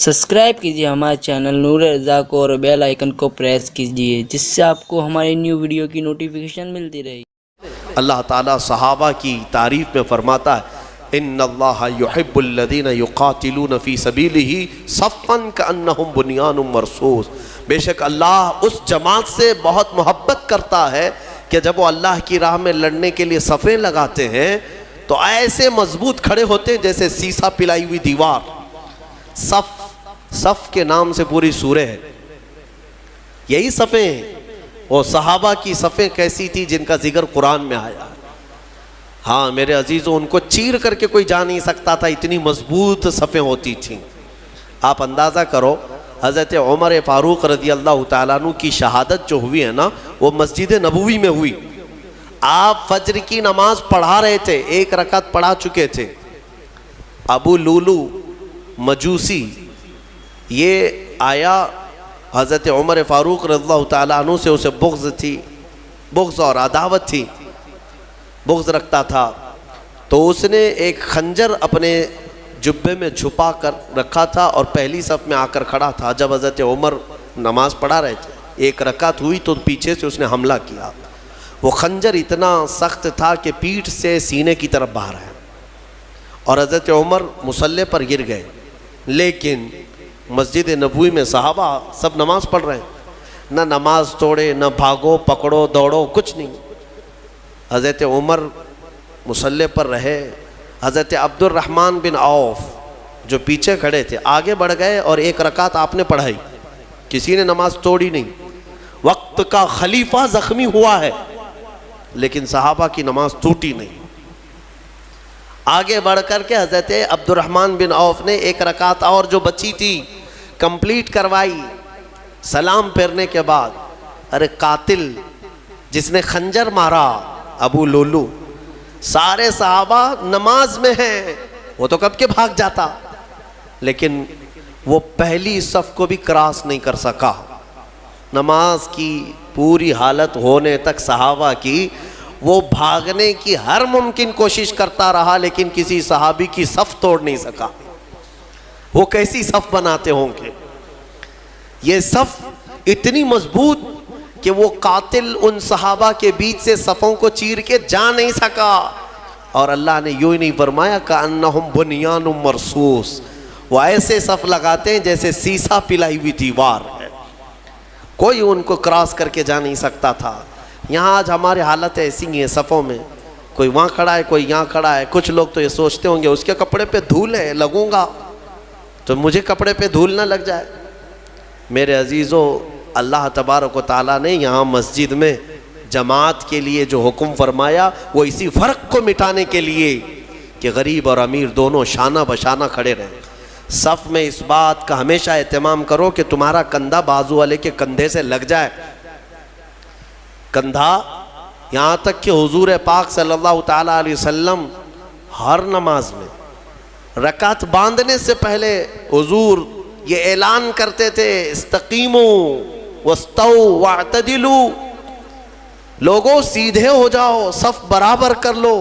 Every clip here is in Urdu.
سبسکرائب کیجیے ہمارے چینل نور رضا کو اور بیل آئیکن کو پریس کیجیے جس سے آپ کو ہماری نیو ویڈیو کی نوٹیفیکیشن ملتی رہے۔ اللہ تعالیٰ صحابہ کی تعریف میں فرماتا ہے ان اللہ یحب الذین یقاتلون فی سبیلہ صفا کأنہم بنیان مرصوص، بے شک اللہ اس جماعت سے بہت محبت کرتا ہے کہ جب وہ اللہ کی راہ میں لڑنے کے لیے صفیں لگاتے ہیں تو ایسے مضبوط کھڑے ہوتے ہیں جیسے سیسا پلائی ہوئی دیوار۔ صف کے نام سے پوری سورہ ہے، یہی صفیں ہیں۔ وہ صحابہ کی صفیں کیسی تھی جن کا ذکر قرآن میں آیا۔ ہاں میرے عزیزوں، ان کو چیر کر کے کوئی جا نہیں سکتا تھا، اتنی مضبوط صفیں ہوتی تھیں۔ آپ اندازہ کرو حضرت عمر فاروق رضی اللہ تعالیٰ عنہ کی شہادت جو ہوئی ہے نا، وہ مسجد نبوی میں ہوئی۔ آپ فجر کی نماز پڑھا رہے تھے، ایک رکعت پڑھا چکے تھے۔ ابو لولو مجوسی یہ آیا، حضرت عمر فاروق رضی اللہ تعالیٰ عنہ سے اسے بغض تھی، بغض اور عداوت تھی، بغض رکھتا تھا، تو اس نے ایک خنجر اپنے جبے میں چھپا کر رکھا تھا اور پہلی صف میں آ کر کھڑا تھا۔ جب حضرت عمر نماز پڑھا رہے تھے، ایک رکعت ہوئی تو پیچھے سے اس نے حملہ کیا۔ وہ خنجر اتنا سخت تھا کہ پیٹھ سے سینے کی طرف باہر ہے اور حضرت عمر مصلی پر گر گئے، لیکن مسجد نبوی میں صحابہ سب نماز پڑھ رہے ہیں، نہ نماز توڑے، نہ بھاگو پکڑو دوڑو، کچھ نہیں۔ حضرت عمر مصلی پر رہے، حضرت عبد الرحمن بن عوف جو پیچھے کھڑے تھے آگے بڑھ گئے اور ایک رکعت آپ نے پڑھائی، کسی نے نماز توڑی نہیں۔ وقت کا خلیفہ زخمی ہوا ہے لیکن صحابہ کی نماز ٹوٹی نہیں۔ آگے بڑھ کر کے حضرت عبد الرحمن بن عوف نے ایک رکعت اور جو بچی تھی کمپلیٹ کروائی۔ سلام پھیرنے کے بعد ارے قاتل جس نے خنجر مارا ابو لولو، سارے صحابہ نماز میں ہیں، وہ تو کب کے بھاگ جاتا، لیکن وہ پہلی صف کو بھی کراس نہیں کر سکا۔ نماز کی پوری حالت ہونے تک صحابہ کی وہ بھاگنے کی ہر ممکن کوشش کرتا رہا لیکن کسی صحابی کی صف توڑ نہیں سکا۔ وہ کیسی صف بناتے ہوں گے؟ یہ صف اتنی مضبوط کہ وہ قاتل ان صحابہ کے بیچ سے صفوں کو چیر کے جا نہیں سکا، اور اللہ نے یوں ہی نہیں فرمایا کأنہم بنیان مرصوص، وہ ایسے صف لگاتے ہیں جیسے سیسا پلائی ہوئی دیوار ہے، کوئی ان کو کراس کر کے جا نہیں سکتا تھا۔ یہاں آج ہماری حالت ایسی ہی ہے، صفوں میں کوئی وہاں کھڑا ہے کوئی یہاں کھڑا ہے۔ کچھ لوگ تو یہ سوچتے ہوں گے اس کے کپڑے پہ دھول ہے، لگوں گا تو مجھے کپڑے پہ دھول نہ لگ جائے۔ میرے عزیزو، اللہ تبارک و تعالیٰ نے یہاں مسجد میں جماعت کے لیے جو حکم فرمایا وہ اسی فرق کو مٹانے کے لیے کہ غریب اور امیر دونوں شانہ بشانہ کھڑے رہیں۔ صف میں اس بات کا ہمیشہ اہتمام کرو کہ تمہارا کندھا بازو والے کے کندھے سے لگ جائے، کندھا، یہاں تک کہ حضور پاک صلی اللہ تعالیٰ علیہ وسلم ہر نماز میں رکعت باندھنے سے پہلے حضور یہ اعلان کرتے تھے استقیموا واستووا واعتدلوا، لوگوں سیدھے ہو جاؤ، صف برابر کر لو،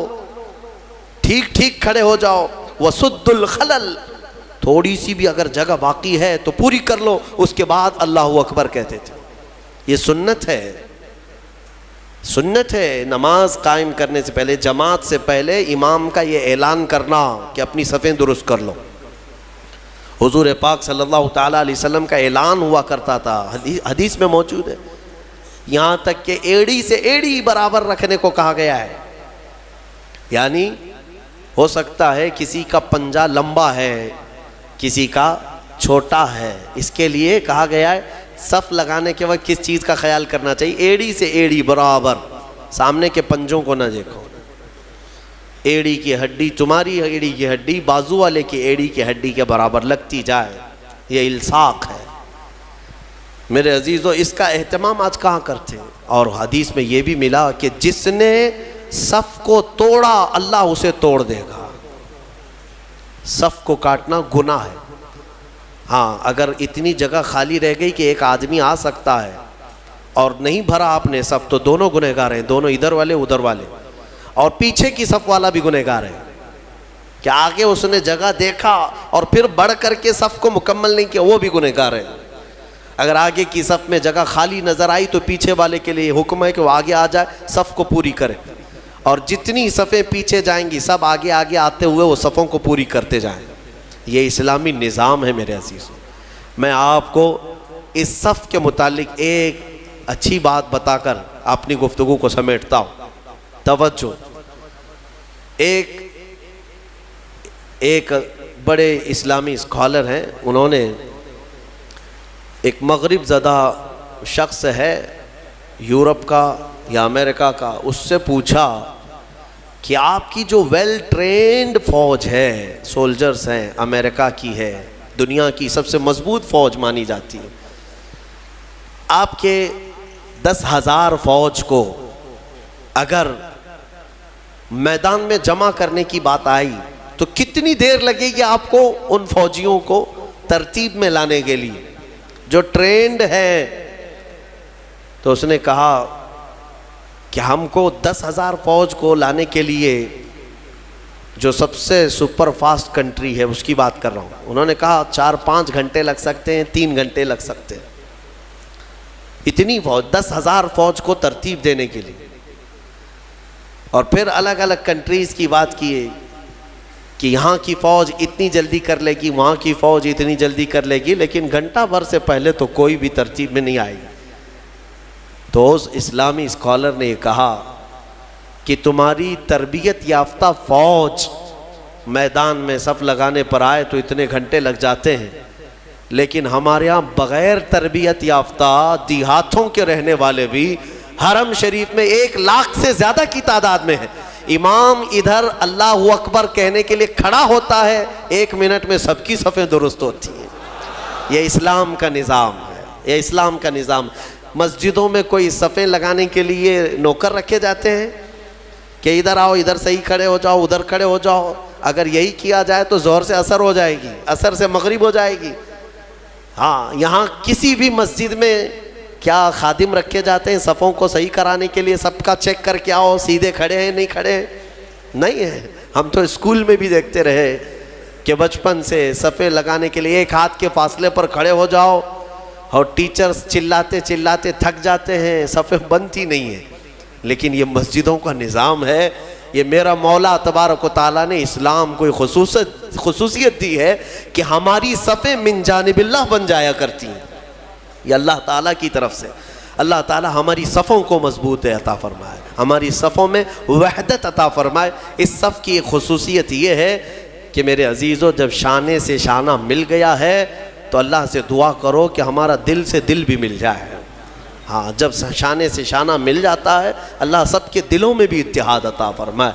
ٹھیک ٹھیک کھڑے ہو جاؤ، وسد الخلل، تھوڑی سی بھی اگر جگہ باقی ہے تو پوری کر لو، اس کے بعد اللہ اکبر کہتے تھے۔ یہ سنت ہے، سنت ہے نماز قائم کرنے سے پہلے، جماعت سے پہلے امام کا یہ اعلان کرنا کہ اپنی صفیں درست کر لو۔ حضور پاک صلی اللہ تعالیٰ علیہ وسلم کا اعلان ہوا کرتا تھا، حدیث میں موجود ہے، یہاں تک کہ ایڑی سے ایڑی برابر رکھنے کو کہا گیا ہے۔ یعنی ہو سکتا ہے کسی کا پنجہ لمبا ہے کسی کا چھوٹا ہے، اس کے لیے کہا گیا ہے صف لگانے کے وقت کس چیز کا خیال کرنا چاہیے؟ ایڑی سے ایڑی برابر، سامنے کے پنجوں کو نہ دیکھو۔ ایڑی کی ہڈی، تمہاری ایڑی کی ہڈی بازو والے کی ایڑی کی ہڈی کے برابر لگتی جائے، یہ الصاق ہے۔ میرے عزیزو، اس کا اہتمام آج کہاں کرتے ہیں؟ اور حدیث میں یہ بھی ملا کہ جس نے صف کو توڑا اللہ اسے توڑ دے گا۔ صف کو کاٹنا گناہ ہے۔ ہاں اگر اتنی جگہ خالی رہ گئی کہ ایک آدمی آ سکتا ہے اور نہیں بھرا آپ نے صف، تو دونوں گنہگار ہیں، دونوں ادھر والے ادھر والے، اور پیچھے کی صف والا بھی گنہگار ہے۔ کہ آگے اس نے جگہ دیکھا اور پھر بڑھ کر کے صف کو مکمل نہیں کیا، وہ بھی گنہگار ہے۔ اگر آگے کی صف میں جگہ خالی نظر آئی تو پیچھے والے کے لیے حکم ہے کہ وہ آگے آ جائے، صف کو پوری کرے، اور جتنی صفیں پیچھے جائیں گی سب آگے آگے آتے ہوئے وہ صفوں کو پوری کرتے جائیں۔ یہ اسلامی نظام ہے میرے عزیزوں۔ میں آپ کو اس صف کے متعلق ایک اچھی بات بتا کر اپنی گفتگو کو سمیٹتا ہوں۔ توجہ، ایک بڑے اسلامی اسکالر ہیں، انہوں نے ایک مغرب زدہ شخص ہے یورپ کا یا امریکہ کا، اس سے پوچھا کہ آپ کی جو ویل ٹرینڈ فوج ہے، سولجرز ہیں، امریکہ کی ہے، دنیا کی سب سے مضبوط فوج مانی جاتی ہے، آپ کے 10,000 فوج کو اگر میدان میں جمع کرنے کی بات آئی تو کتنی دیر لگے گی آپ کو ان فوجیوں کو ترتیب میں لانے کے لیے جو ٹرینڈ ہے؟ تو اس نے کہا کہ ہم کو 10,000 فوج کو لانے کے لیے جو سب سے سپر فاسٹ کنٹری ہے اس کی بات کر رہا ہوں، انہوں نے کہا 4-5 گھنٹے لگ سکتے ہیں، 3 گھنٹے لگ سکتے ہیں، اتنی فوج 10,000 فوج کو ترتیب دینے کے لیے۔ اور پھر الگ الگ کنٹریز کی بات کیے کہ یہاں کی فوج اتنی جلدی کر لے گی، وہاں کی فوج اتنی جلدی کر لے گی، لیکن گھنٹہ بھر سے پہلے تو کوئی بھی ترتیب میں نہیں آئے گی۔ تو اس اسلامی اسکالر نے یہ کہا کہ تمہاری تربیت یافتہ فوج میدان میں صف لگانے پر آئے تو اتنے گھنٹے لگ جاتے ہیں، لیکن ہمارے ہاں بغیر تربیت یافتہ دیہاتوں کے رہنے والے بھی حرم شریف میں 1 لاکھ سے زیادہ کی تعداد میں ہیں۔ امام ادھر اللہ اکبر کہنے کے لیے کھڑا ہوتا ہے، 1 منٹ میں سب کی صفیں درست ہوتی ہیں۔ یہ اسلام کا نظام ہے، یہ اسلام کا نظام۔ مسجدوں میں کوئی صفیں لگانے کے لیے نوکر رکھے جاتے ہیں کہ ادھر آؤ، ادھر صحیح کھڑے ہو جاؤ، ادھر کھڑے ہو جاؤ؟ اگر یہی کیا جائے تو ظہر سے عصر ہو جائے گی، عصر سے مغرب ہو جائے گی۔ ہاں، یہاں کسی بھی مسجد میں کیا خادم رکھے جاتے ہیں صفوں کو صحیح کرانے کے لیے، سب کا چیک کر کے آؤ سیدھے کھڑے ہیں نہیں کھڑے ہیں؟ نہیں ہے۔ ہم تو اسکول میں بھی دیکھتے رہے کہ بچپن سے صفیں لگانے کے لیے 1 ہاتھ کے فاصلے پر کھڑے ہو جاؤ، اور ٹیچرز چلاتے چلاتے تھک جاتے ہیں، صفیں بنتی نہیں ہیں۔ لیکن یہ مسجدوں کا نظام ہے، یہ میرا مولا تبارک و تعالیٰ نے اسلام کو خصوصیت دی ہے کہ ہماری صفیں من جانب اللہ بن جایا کرتی ہیں۔ یہ اللہ تعالیٰ کی طرف سے، اللہ تعالیٰ ہماری صفوں کو مضبوط عطا فرمائے، ہماری صفوں میں وحدت عطا فرمائے۔ اس صف کی ایک خصوصیت یہ ہے کہ میرے عزیزو، جب شانے سے شانہ مل گیا ہے تو اللہ سے دعا کرو کہ ہمارا دل سے دل بھی مل جائے۔ ہاں، جب شانے سے شانہ مل جاتا ہے اللہ سب کے دلوں میں بھی اتحاد عطا فرمائے۔